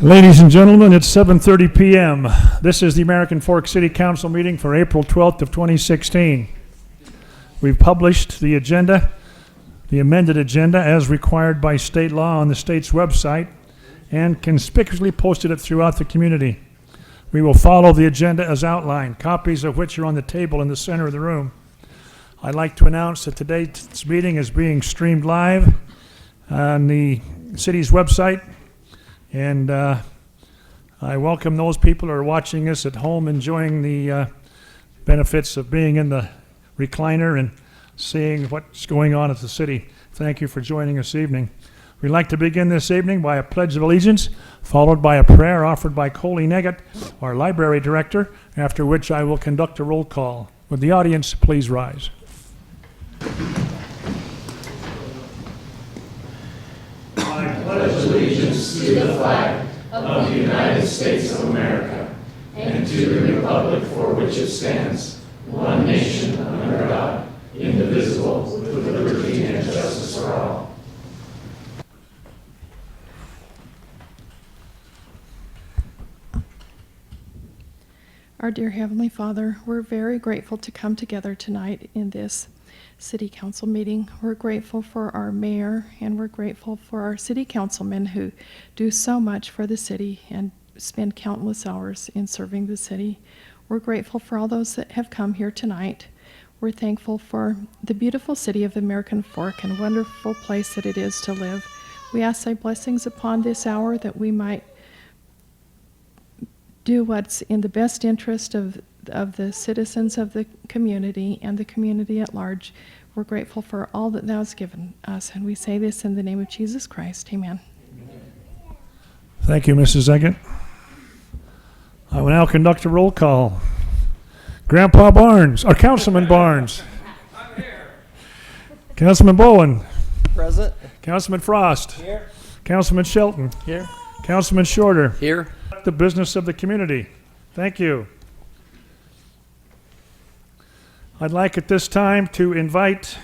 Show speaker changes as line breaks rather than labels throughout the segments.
Ladies and gentlemen, it's 7:30 p.m. This is the American Fork City Council meeting for April 12th of 2016. We've published the agenda, the amended agenda as required by state law on the state's website and conspicuously posted it throughout the community. We will follow the agenda as outlined, copies of which are on the table in the center of the room. I'd like to announce that today's meeting is being streamed live on the city's website. And I welcome those people who are watching us at home, enjoying the benefits of being in the recliner and seeing what's going on at the city. Thank you for joining us this evening. We'd like to begin this evening by a pledge of allegiance, followed by a prayer offered by Coley Neggett, our library director, after which I will conduct a roll call. Would the audience please rise?
I pledge allegiance to the flag of the United States of America and to the republic for which it stands, one nation under God, indivisible, with liberty and justice for all.
Our dear Heavenly Father, we're very grateful to come together tonight in this City Council meeting. We're grateful for our mayor, and we're grateful for our city councilmen who do so much for the city and spend countless hours in serving the city. We're grateful for all those that have come here tonight. We're thankful for the beautiful city of American Fork and wonderful place that it is to live. We ask thy blessings upon this hour that we might do what's in the best interest of the citizens of the community and the community at large. We're grateful for all that thou hast given us, and we say this in the name of Jesus Christ. Amen.
Thank you, Mrs. Eggett. I will now conduct a roll call. Grandpa Barnes, or Councilman Barnes.
I'm here.
Councilman Bowen.
Present.
Councilman Frost.
Here.
Councilman Shelton.
Here.
Councilman Shorter.
Here.
The business of the community. Thank you. I'd like at this time to invite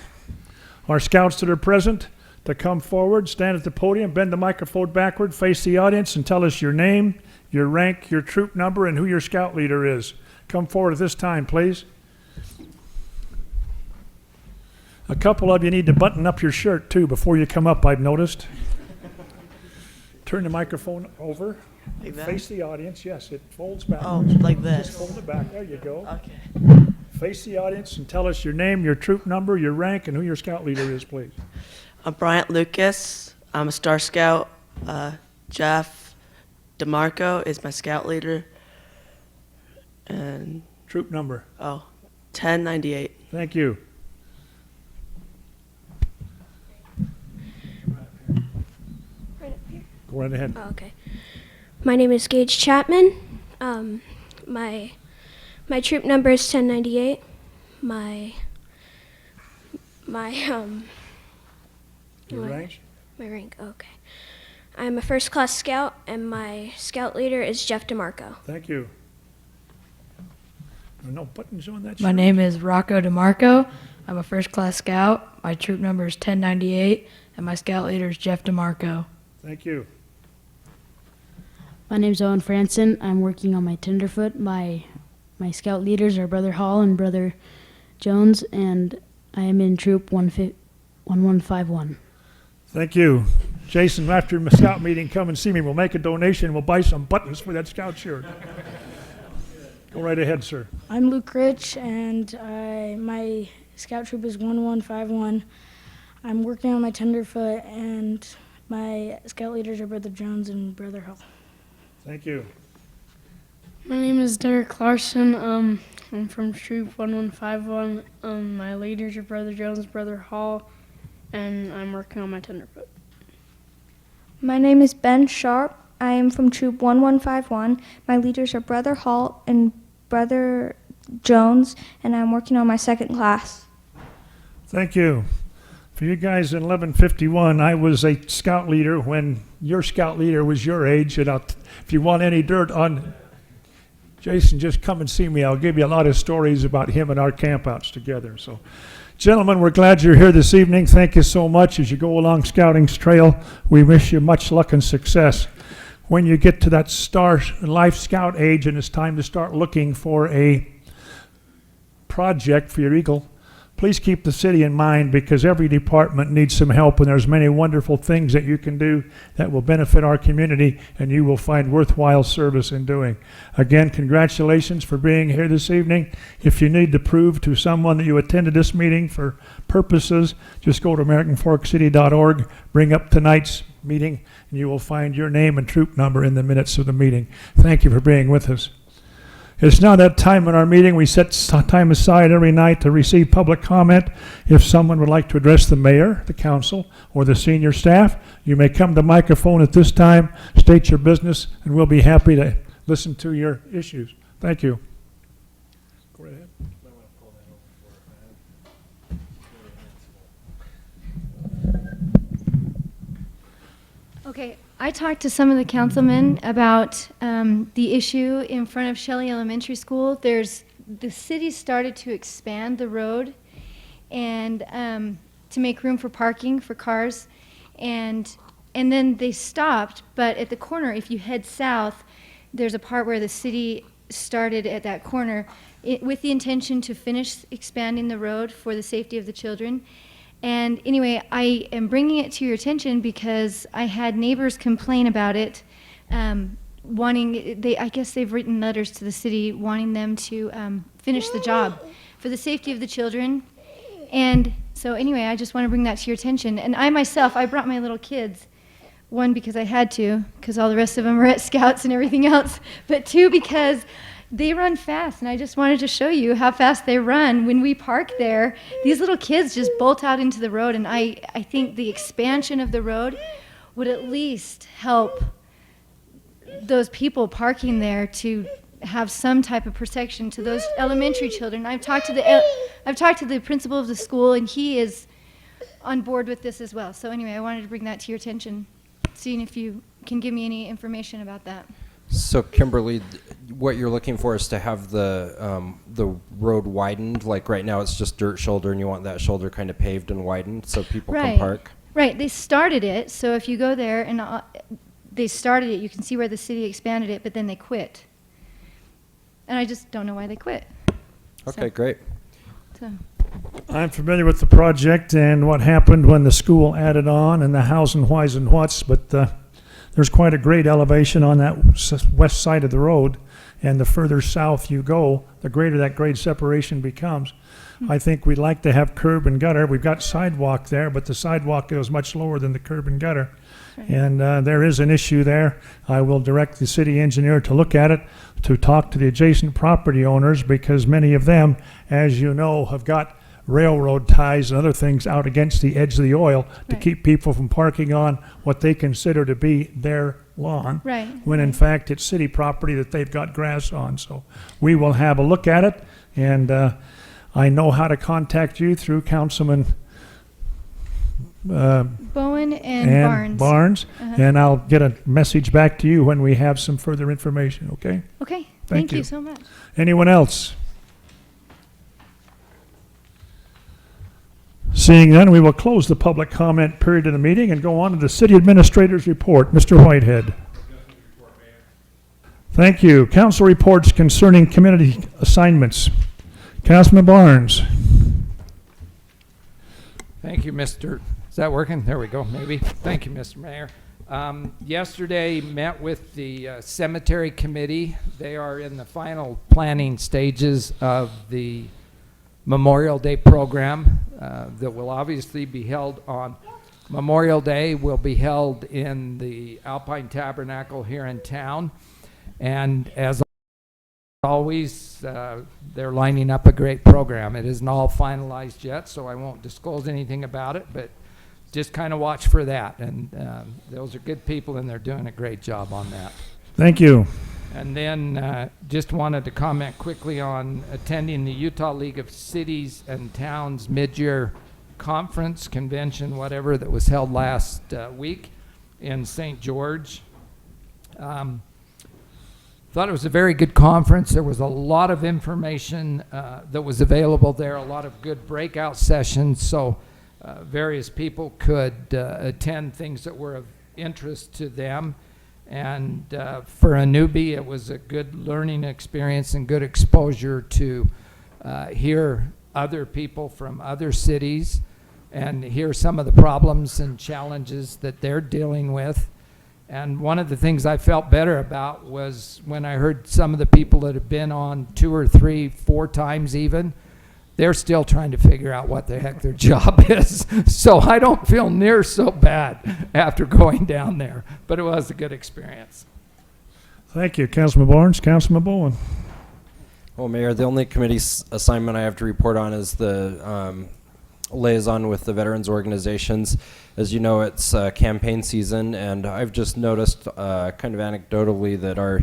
our scouts that are present to come forward, stand at the podium, bend the microphone backward, face the audience, and tell us your name, your rank, your troop number, and who your scout leader is. Come forward at this time, please. A couple of you need to button up your shirt, too, before you come up, I've noticed. Turn the microphone over.
Like that?
Face the audience. Yes, it folds back.
Oh, like this.
Just fold it back. There you go.
Okay.
Face the audience and tell us your name, your troop number, your rank, and who your scout leader is, please.
I'm Bryant Lucas. I'm a Star Scout. Jeff DeMarco is my scout leader. And,
Troop number.
1098.
Thank you.
Right up here.
Go right ahead.
Oh, okay. My name is Gage Chapman. My troop number is 1098. My
Your rank?
My rank. Okay. I'm a first class scout, and my scout leader is Jeff DeMarco.
Thank you. There are no buttons on that shirt.
My name is Rocco DeMarco. I'm a first-class scout. My troop number is 1098, and my scout leader is Jeff DeMarco.
Thank you.
My name's Owen Franson. I'm working on my Tenderfoot. My scout leaders are Brother Hall and Brother Jones, and I am in troop 1151.
Thank you. Jason, after the scout meeting, come and see me. We'll make a donation. We'll buy some buttons for that scout shirt. Go right ahead, sir.
I'm Luke Rich, and my scout troop is 1151. I'm working on my Tenderfoot, and my scout leaders are Brother Jones and Brother Hall.
Thank you.
My name is Derek Larson. I'm from Troop 1151. My leaders are Brother Jones, Brother Hall, and I'm working on my Tenderfoot.
My name is Ben Sharp. I am from Troop 1151. My leaders are Brother Hall and Brother Jones, and I'm working on my second class.
Thank you. For you guys in 1151, I was a scout leader when your scout leader was your age. And if you want any dirt on Jason, just come and see me. I'll give you a lot of stories about him and our campouts together. So, gentlemen, we're glad you're here this evening. Thank you so much. As you go along Scouting's trail, we wish you much luck and success. when you get to that Star Life Scout age and it's time to start looking for a project for your Eagle, please keep the city in mind, because every department needs some help, and there's many wonderful things that you can do that will benefit our community, and you will find worthwhile service in doing. Again, congratulations for being here this evening. If you need to prove to someone that you attended this meeting for purposes, just go to AmericanForkCity.org, bring up tonight's meeting, and you will find your name and troop number in the minutes of the meeting. Thank you for being with us. It's now that time in our meeting. We set time aside every night to receive public comment. If someone would like to address the mayor, the council, or the senior staff, you may come to the microphone at this time, state your business, and we'll be happy to listen to your issues. Thank you. Go right ahead.
Okay, I talked to some of the councilmen about the issue in front of Shelley Elementary School. The city started to expand the road and to make room for parking for cars, and then they stopped. But at the corner, if you head south, there's a part where the city started at that corner with the intention to finish expanding the road for the safety of the children. And anyway, I am bringing it to your attention because I had neighbors complain about it, I guess they've written letters to the city wanting them to finish the job for the safety of the children. And so anyway, I just want to bring that to your attention. And I myself, I brought my little kids. One, because I had to, because all the rest of them are at Scouts and everything else. But two, because they run fast, and I just wanted to show you how fast they run. When we park there, these little kids just bolt out into the road, and I think the expansion of the road would at least help those people parking there to have some type of protection to those elementary children. I've talked to the principal of the school, and he is on board with this as well. So anyway, I wanted to bring that to your attention, seeing if you can give me any information about that.
So Kimberly, what you're looking for is to have the road widened. Like right now, it's just dirt shoulder, and you want that shoulder kind of paved and widened so people can park.
Right. They started it. So if you go there and they started it, you can see where the city expanded it, but then they quit. And I just don't know why they quit.
Okay, great.
So.
I'm familiar with the project and what happened when the school added on, and the hows and whys and whats, but there's quite a grade elevation on that west side of the road, and the further south you go, the greater that grade separation becomes. I think we'd like to have curb and gutter. We've got sidewalk there, but the sidewalk goes much lower than the curb and gutter. Right. And there is an issue there. I will direct the city engineer to look at it, to talk to the adjacent property owners, because many of them, as you know, have got railroad ties and other things out against the edge of the oil to keep people from parking on what they consider to be their lawn, when in fact it's city property that they've got grass on. So we will have a look at it, and I know how to contact you through Councilman
Bowen and
Barnes, and I'll get a message back to you when we have some further information, okay?
Okay, thank you so much.
Anyone else? Seeing none, we will close the public comment period of the meeting and go on to the city administrator's report. Mr. Whitehead. Thank you. Council reports concerning community assignments. Councilman Barnes.
Thank you, Mr. Is that working? There we go, maybe. Thank you, Mr. Mayor. Yesterday met with the cemetery committee. They are in the final planning stages of the Memorial Day program that will obviously be held on Memorial Day, will be held in the Alpine Tabernacle here in town. And as always, they're lining up a great program. It isn't all finalized yet, so I won't disclose anything about it, but just kind of watch for that. And those are good people, and they're doing a great job on that.
Thank you.
And then just wanted to comment quickly on attending the Utah League of Cities and Towns mid-year conference, convention, whatever, that was held last week in St. George. Thought it was a very good conference. There was a lot of information that was available there, a lot of good breakout sessions, so various people could attend things that were of interest to them. And for a newbie, it was a good learning experience and good exposure to hear other people from other cities and hear some of the problems and challenges that they're dealing with. And one of the things I felt better about was when I heard some of the people that have been on 2 or 3, 4 times even, they're still trying to figure out what the heck their job is. So I don't feel near so bad after going down there, but it was a good experience.
Thank you, Councilman Barnes. Councilman Bowen.
Well, Mayor, the only committee assignment I have to report on is the liaison with the veterans organizations. As you know, it's campaign season, and I've just noticed kind of anecdotally that our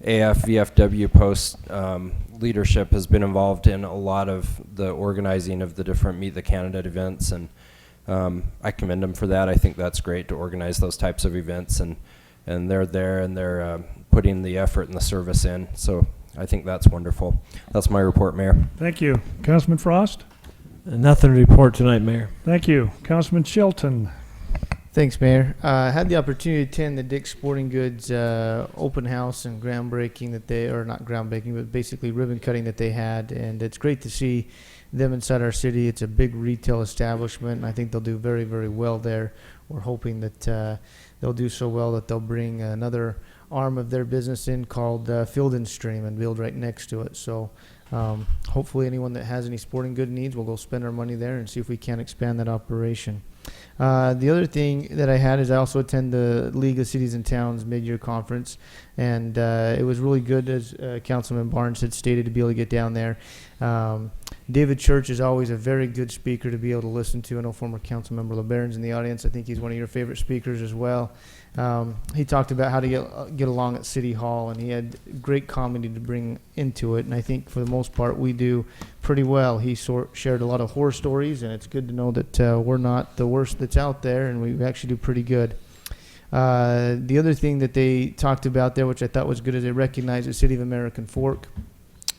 AF VFW post leadership has been involved in a lot of the organizing of the different Meet the Candidate events, and I commend them for that. I think that's great to organize those types of events, and they're there and they're putting the effort and the service in. So I think that's wonderful. That's my report, Mayor.
Thank you. Councilman Frost?
Nothing to report tonight, Mayor.
Thank you. Councilman Shelton?
Thanks, Mayor. I had the opportunity to attend the Dick's Sporting Goods open house and groundbreaking that they, or not groundbreaking, but basically ribbon cutting that they had. And it's great to see them inside our city. It's a big retail establishment, and I think they'll do very, very well there. We're hoping that they'll do so well that they'll bring another arm of their business in called Field and Stream and build right next to it. So hopefully anyone that has any sporting good needs will go spend our money there and see if we can expand that operation. The other thing that I had is I also attend the League of Cities and Towns mid-year conference, and it was really good, as Councilman Barnes had stated, to be able to get down there. David Church is always a very good speaker to be able to listen to. I know former Councilmember LeBaron's in the audience. I think he's one of your favorite speakers as well. He talked about how to get along at City Hall, and he had great comedy to bring into it, and I think for the most part we do pretty well. He shared a lot of horror stories, and it's good to know that we're not the worst that's out there, and we actually do pretty good. The other thing that they talked about there, which I thought was good, is they recognized the city of American Fork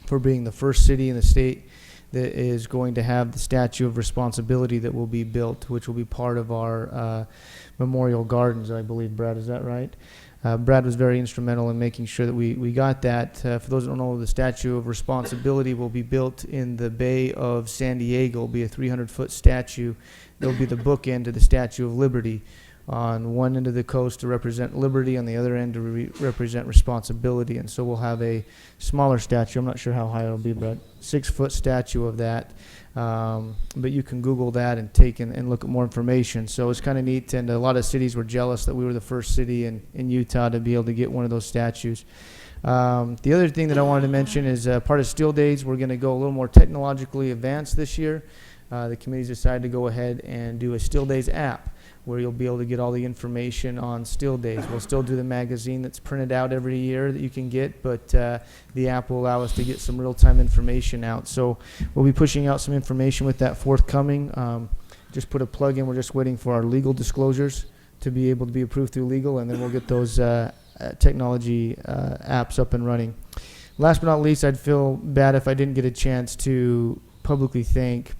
for being the first city in the state that is going to have the Statue of Responsibility that will be built, which will be part of our Memorial Gardens, I believe. Brad, is that right? Brad was very instrumental in making sure that we got that. For those who don't know, the Statue of Responsibility will be built in the Bay of San Diego. It'll be a 300-foot statue. There'll be the bookend to the Statue of Liberty on one end of the coast to represent liberty, on the other end to represent responsibility. And so we'll have a smaller statue. I'm not sure how high it'll be, but 6-foot statue of that. But you can Google that and take and look at more information. So it's kind of neat, and a lot of cities were jealous that we were the first city in Utah to be able to get one of those statues. The other thing that I wanted to mention is part of Still Days, we're going to go a little more technologically advanced this year. The committee's decided to go ahead and do a Still Days app, where you'll be able to get all the information on Still Days. We'll still do the magazine that's printed out every year that you can get, but the app will allow us to get some real-time information out. So we'll be pushing out some information with that forthcoming. Just put a plug in. We're just waiting for our legal disclosures to be able to be approved through legal, and then we'll get those technology apps up and running. Last but not least, I'd feel bad if I didn't get a chance to publicly thank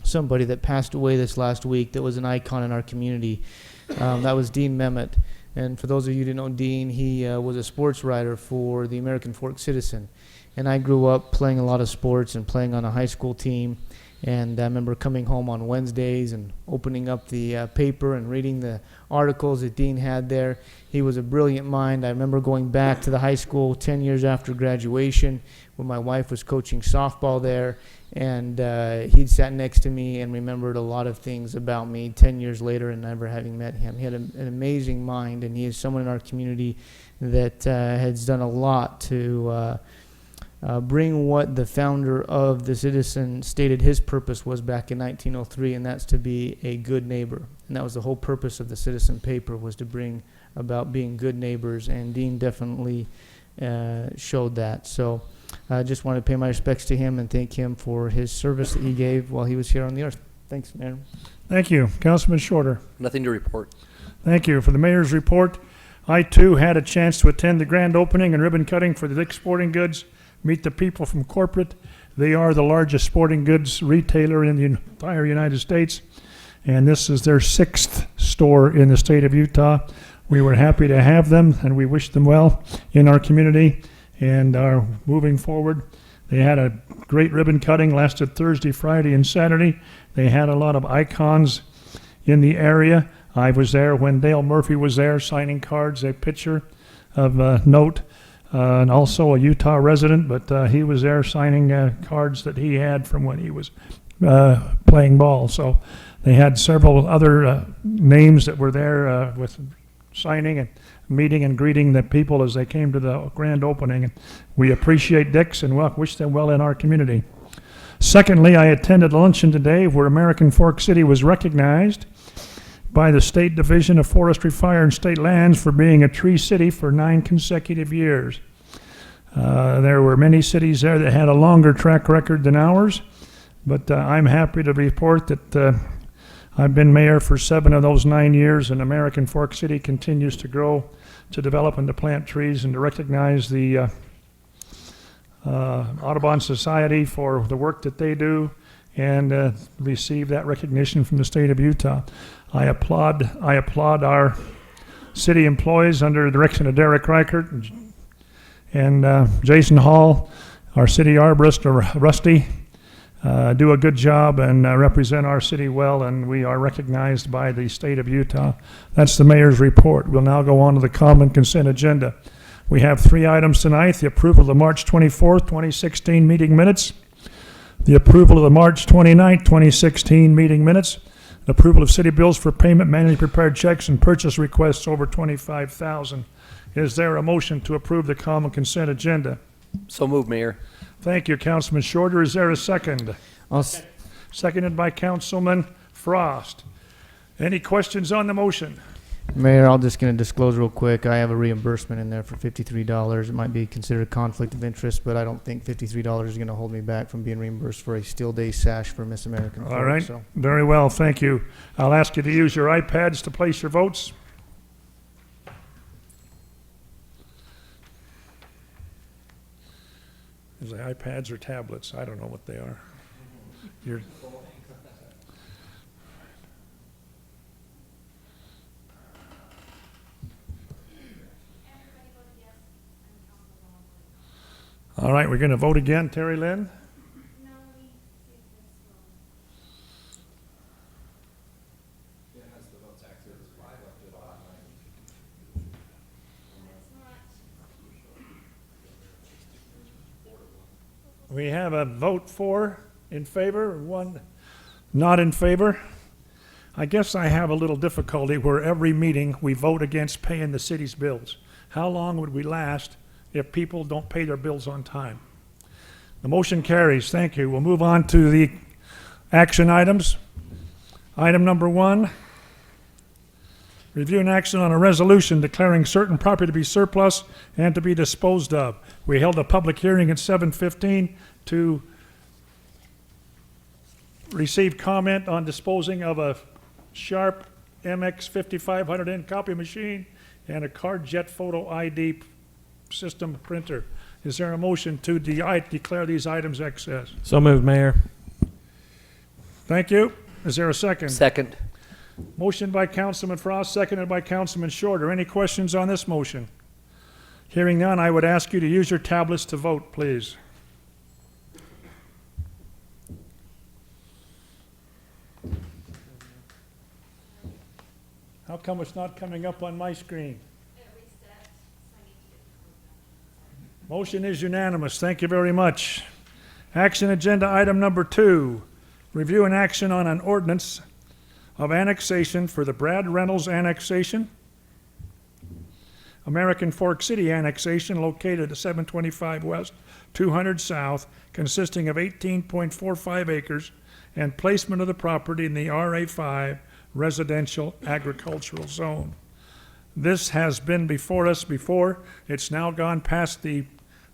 somebody that passed away this last week that was an icon in our community. That was Dean Mehmet. And for those of you who didn't know Dean, he was a sports writer for the American Fork Citizen. And I grew up playing a lot of sports and playing on a high school team. And I remember coming home on Wednesdays and opening up the paper and reading the articles that Dean had there. He was a brilliant mind. I remember going back to the high school 10 years after graduation when my wife was coaching softball there. And he'd sat next to me and remembered a lot of things about me 10 years later and never having met him. He had an amazing mind, and he is someone in our community that has done a lot to bring what the founder of the Citizen stated his purpose was back in 1903, and that's to be a good neighbor. And that was the whole purpose of the Citizen paper, was to bring about being good neighbors, and Dean definitely showed that. So I just want to pay my respects to him and thank him for his service that he gave while he was here on the earth. Thanks, Mayor.
Thank you. Councilman Shorter.
Nothing to report.
Thank you. For the mayor's report, I too had a chance to attend the grand opening and ribbon cutting for the Dick's Sporting Goods. Meet the people from corporate. They are the largest sporting goods retailer in the entire United States, and this is their 6th store in the state of Utah. We were happy to have them, and we wish them well in our community and are moving forward. They had a great ribbon cutting, lasted Thursday, Friday, and Saturday. They had a lot of icons in the area. I was there when Dale Murphy was there signing cards, a picture of note, and also a Utah resident, but he was there signing cards that he had from when he was playing ball. So they had several other names that were there with signing and meeting and greeting the people as they came to the grand opening. And we appreciate Dix and wish them well in our community. Secondly, I attended a luncheon today where American Fork City was recognized by the State Division of Forestry, Fire, and State Lands for being a tree city for 9 consecutive years. There were many cities there that had a longer track record than ours, but I'm happy to report that I've been mayor for 7 of those 9 years, and American Fork City continues to grow, to develop and to plant trees, and to recognize the Audubon Society for the work that they do and receive that recognition from the state of Utah. I applaud our city employees under the direction of Derek Reichert and Jason Hall, our city arborist, Rusty, do a good job and represent our city well, and we are recognized by the state of Utah. That's the mayor's report. We'll now go on to the common consent agenda. We have 3 items tonight: the approval of the March 24th, 2016 meeting minutes, the approval of the March 29th, 2016 meeting minutes, the approval of city bills for payment, manually prepared checks, and purchase requests over $25,000. Is there a motion to approve the common consent agenda?
So moved, Mayor.
Thank you, Councilman Shorter. Is there a second? Seconded by Councilman Frost. Any questions on the motion?
Mayor, I'm just going to disclose real quick. I have a reimbursement in there for $53. It might be considered conflict of interest, but I don't think $53 is going to hold me back from being reimbursed for a Steel Day sash for Miss American.
All right.
So.
Very well. Thank you. I'll ask you to use your iPads to place your votes. Is it iPads or tablets? I don't know what they are. You're all right, we're going to vote again. Terry Lynn? We have a vote for, in favor, 1 not in favor. I guess I have a little difficulty where every meeting we vote against paying the city's bills. How long would we last if people don't pay their bills on time? The motion carries. Thank you. We'll move on to the action items. Item number 1, review and action on a resolution declaring certain property to be surplus and to be disposed of. We held a public hearing at 7:15 to receive comment on disposing of a Sharp MX 5500N copy machine and a CardJet Photo ID system printer. Is there a motion to declare these items excess?
So moved, Mayor.
Thank you. Is there a second?
Second.
Motion by Councilman Frost, seconded by Councilman Shorter. Any questions on this motion? Hearing none, I would ask you to use your tablets to vote, please. How come it's not coming up on my screen? Motion is unanimous. Thank you very much. Action agenda item number 2, review and action on an ordinance of annexation for the Brad Reynolds annexation, American Fork City annexation located at 725 West, 200 South, consisting of 18.45 acres, and placement of the property in the RA5 residential agricultural zone. This has been before us before. It's now gone past the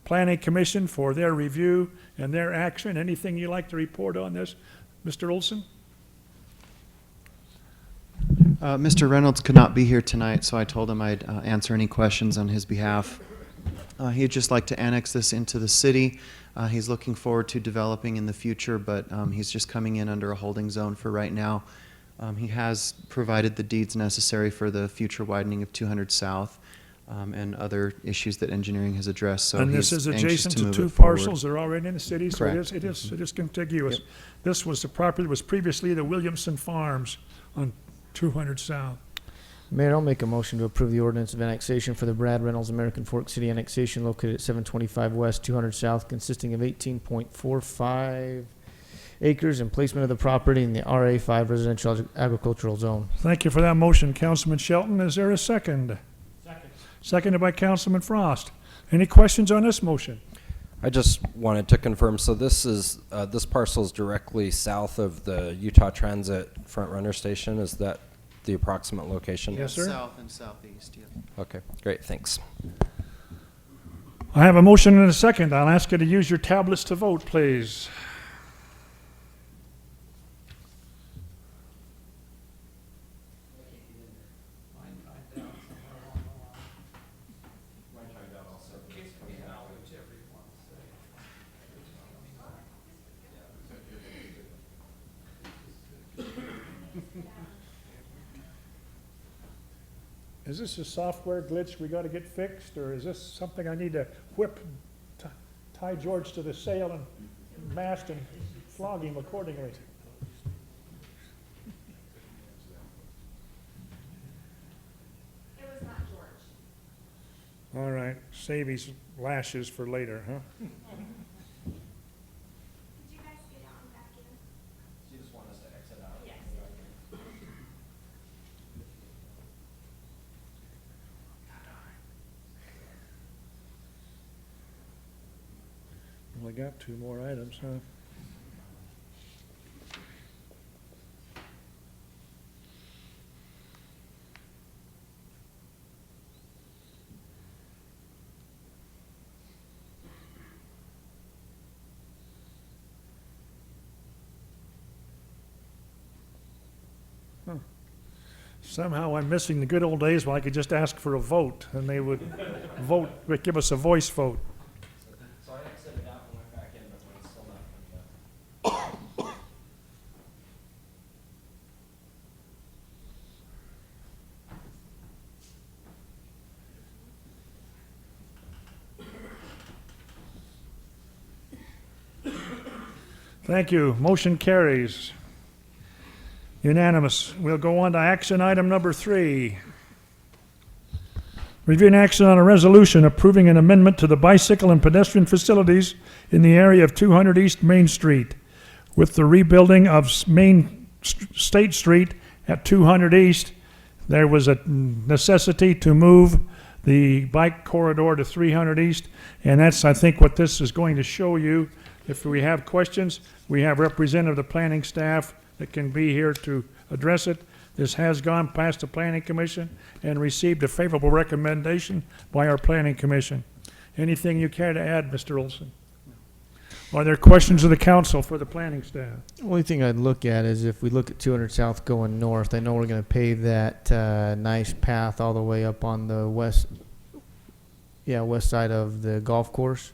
Planning Commission for their review and their action. Anything you'd like to report on this, Mr. Olson?
Mr. Reynolds could not be here tonight, so I told him I'd answer any questions on his behalf. He'd just like to annex this into the city. He's looking forward to developing in the future, but he's just coming in under a holding zone for right now. He has provided the deeds necessary for the future widening of 200 South and other issues that engineering has addressed. So
And this
he's
is
anxious
adjacent to
move
two
it forward.
parcels that are already in the city, so
Correct.
it is contiguous. This was the property that was previously the Williamson Farms on 200 South.
Mayor, I'll make a motion to approve the ordinance of annexation for the Brad Reynolds American Fork City annexation located at 725 West, 200 South, consisting of 18.45 acres and placement of the property in the RA5 residential agricultural zone.
Thank you for that motion, Councilman Shelton. Is there a second? Second. Seconded by Councilman Frost. Any questions on this motion?
I just wanted to confirm, so this is, this parcel is directly south of the Utah Transit Front Runner Station. Is that the approximate location?
Yes, sir.
South and southeast, yeah.
Okay, great, thanks.
I have a motion and a second. I'll ask you to use your tablets to vote, please. Is this a software glitch we got to get fixed, or is this something I need to tie George to the sail and mast and flog him accordingly?
It was not George.
All right, save his lashes for later, huh?
Did you guys get out and back in?
You just want us to exit out?
Yes.
Only got two more items, huh? Somehow I'm missing the good old days when I could just ask for a vote, and they would vote, would give us a voice vote.
So I exited out and went back in, but it's still not coming up.
Thank you. Motion carries. Unanimous. We'll go on to action item number 3. Review and action on a resolution approving an amendment to the bicycle and pedestrian facilities in the area of 200 East Main Street with the rebuilding of State Street at 200 East. There was a necessity to move the bike corridor to 300 East, and that's, I think, what this is going to show you. If we have questions, we have representative of the planning staff that can be here to address it. This has gone past the Planning Commission and received a favorable recommendation by our Planning Commission. Anything you care to add, Mr. Olson? Are there questions of the council for the planning staff?
The only thing I'd look at is if we look at 200 South going north, I know we're going to pave that nice path all the way up on the west side of the golf course.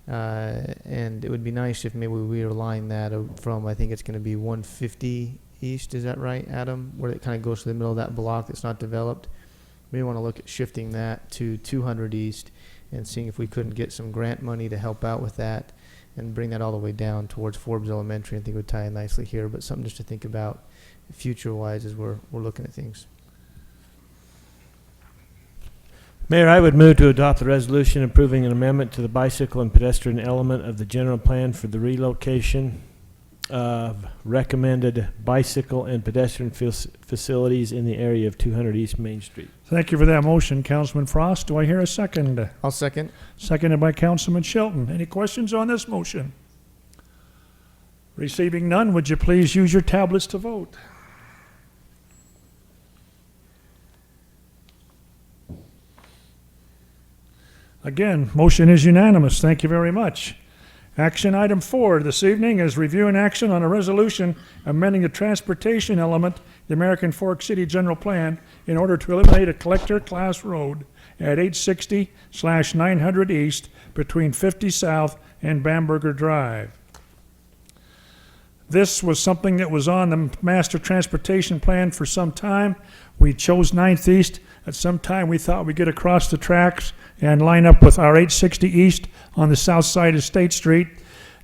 And it would be nice if maybe we align that from, I think it's going to be 150 East, is that right, Adam? Where it kind of goes to the middle of that block that's not developed. We want to look at shifting that to 200 East and seeing if we couldn't get some grant money to help out with that and bring that all the way down towards Forbes Elementary. I think it would tie in nicely here, but something just to think about future-wise as we're looking at things.
Mayor, I would move to adopt the resolution approving an amendment to the bicycle and pedestrian element of the general plan for the relocation of recommended bicycle and pedestrian facilities in the area of 200 East Main Street.
Thank you for that motion, Councilman Frost. Do I hear a second?
I'll second.
Seconded by Councilman Shelton. Any questions on this motion? Receiving none, would you please use your tablets to vote? Again, motion is unanimous. Thank you very much. Action item 4 this evening is review and action on a resolution amending the transportation element of the American Fork City General Plan in order to eliminate a collector class road at 860/900 East between 50 South and Bamberger Drive. This was something that was on the master transportation plan for some time. We chose 9th East. At some time, we thought we'd get across the tracks and line up with our 860 East on the south side of State Street.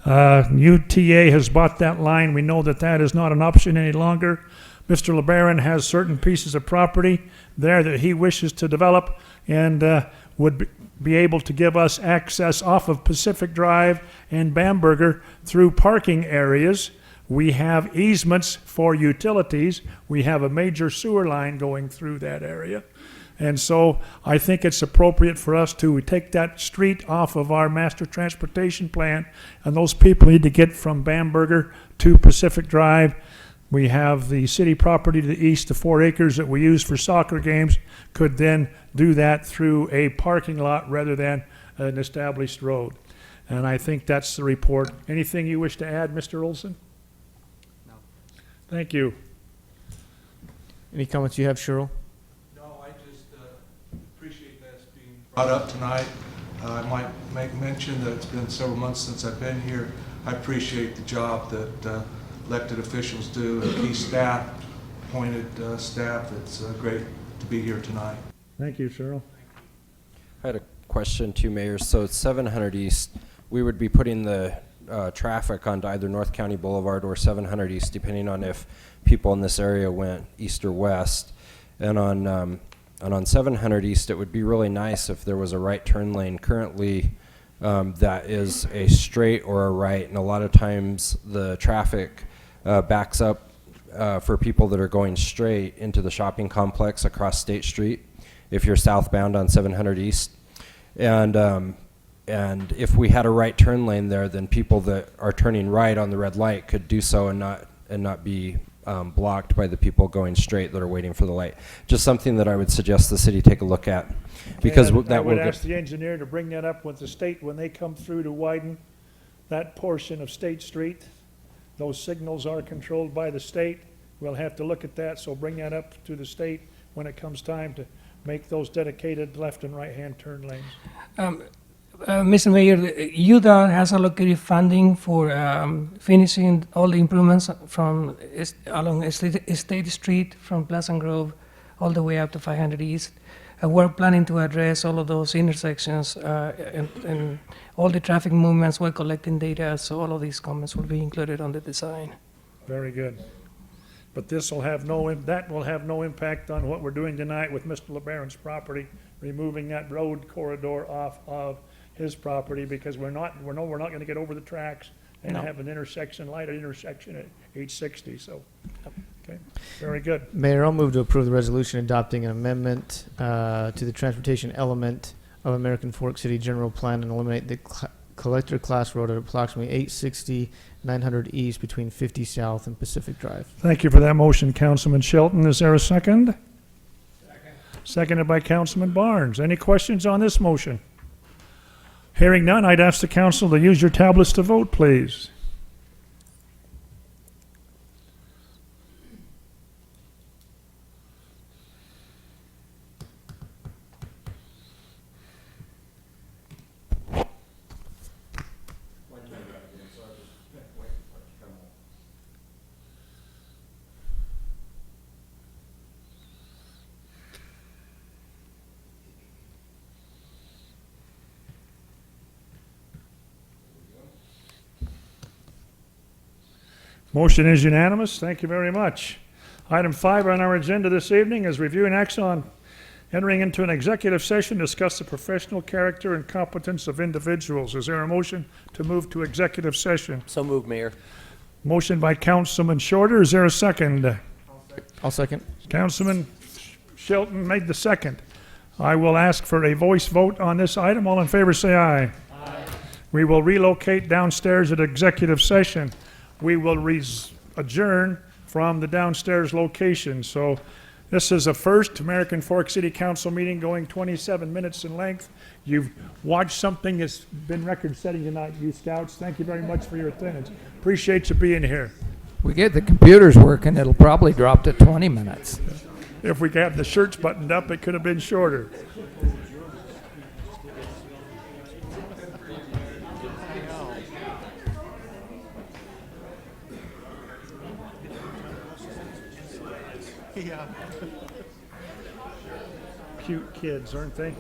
UTA has bought that line. We know that that is not an option any longer. Mr. LeBaron has certain pieces of property there that he wishes to develop and would be able to give us access off of Pacific Drive and Bamberger through parking areas. We have easements for utilities. We have a major sewer line going through that area. And so I think it's appropriate for us to take that street off of our master transportation plan, and those people need to get from Bamberger to Pacific Drive. We have the city property to the east, the 4 acres that we use for soccer games, could then do that through a parking lot rather than an established road. And I think that's the report. Anything you wish to add, Mr. Olson? No. Thank you.
Any comments you have, Cheryl?
Brought up tonight. I might make mention that it's been several months since I've been here. I appreciate the job that elected officials do and key staff, appointed staff. It's great to be here tonight.
Thank you, Cheryl.
I had a question too, Mayor. So it's 700 East. We would be putting the traffic onto either North County Boulevard or 700 East, depending on if people in this area went east or west. And on 700 East, it would be really nice if there was a right turn lane. Currently, that is a straight or a right, and a lot of times the traffic backs up for people that are going straight into the shopping complex across State Street if you're southbound on 700 East. And if we had a right turn lane there, then people that are turning right on the red light could do so and not be blocked by the people going straight that are waiting for the light. Just something that I would suggest the city take a look at, because
And
that
I would
will
ask the engineer to bring that up with the state when they come through to widen that portion of State Street. Those signals are controlled by the state. We'll have to look at that, so bring that up to the state when it comes time to make those dedicated left and right-hand turn lanes.
Mr. Mayor, UDOT has allocated funding for finishing all the improvements from along State Street from Pleasant Grove all the way up to 500 East. We're planning to address all of those intersections and all the traffic movements. We're collecting data, so all of these comments will be included on the design.
Very good. But this will have that will have no impact on what we're doing tonight with Mr. LeBaron's property, removing that road corridor off of his property, because we're not going to get over the tracks and have an intersection, light intersection at 860. So, okay, very good.
Mayor, I'll move to approve the resolution adopting an amendment to the transportation element of American Fork City General Plan and eliminate the collector class road at approximately 860 900 East between 50 South and Pacific Drive.
Thank you for that motion, Councilman Shelton. Is there a second? Seconded by Councilman Barnes. Any questions on this motion? Hearing none, I'd ask the council to use your tablets to vote, please. Motion is unanimous. Thank you very much. Item 5 on our agenda this evening is review and action on entering into an executive session to discuss the professional character and competence of individuals. Is there a motion to move to executive session?
So moved, Mayor.
Motion by Councilman Shorter. Is there a second?
I'll second.
Councilman Shelton made the second. I will ask for a voice vote on this item. All in favor say aye. Aye. We will relocate downstairs at executive session. We will adjourn from the downstairs location. So this is a first American Fork City Council meeting going 27 minutes in length. You've watched something that's been record-setting tonight, you scouts. Thank you very much for your attendance. Appreciate you being here.
We get the computers working, it'll probably drop to 20 minutes.
If we had the shirts buttoned up, it could have been shorter.
Yeah.
Cute kids, aren't they?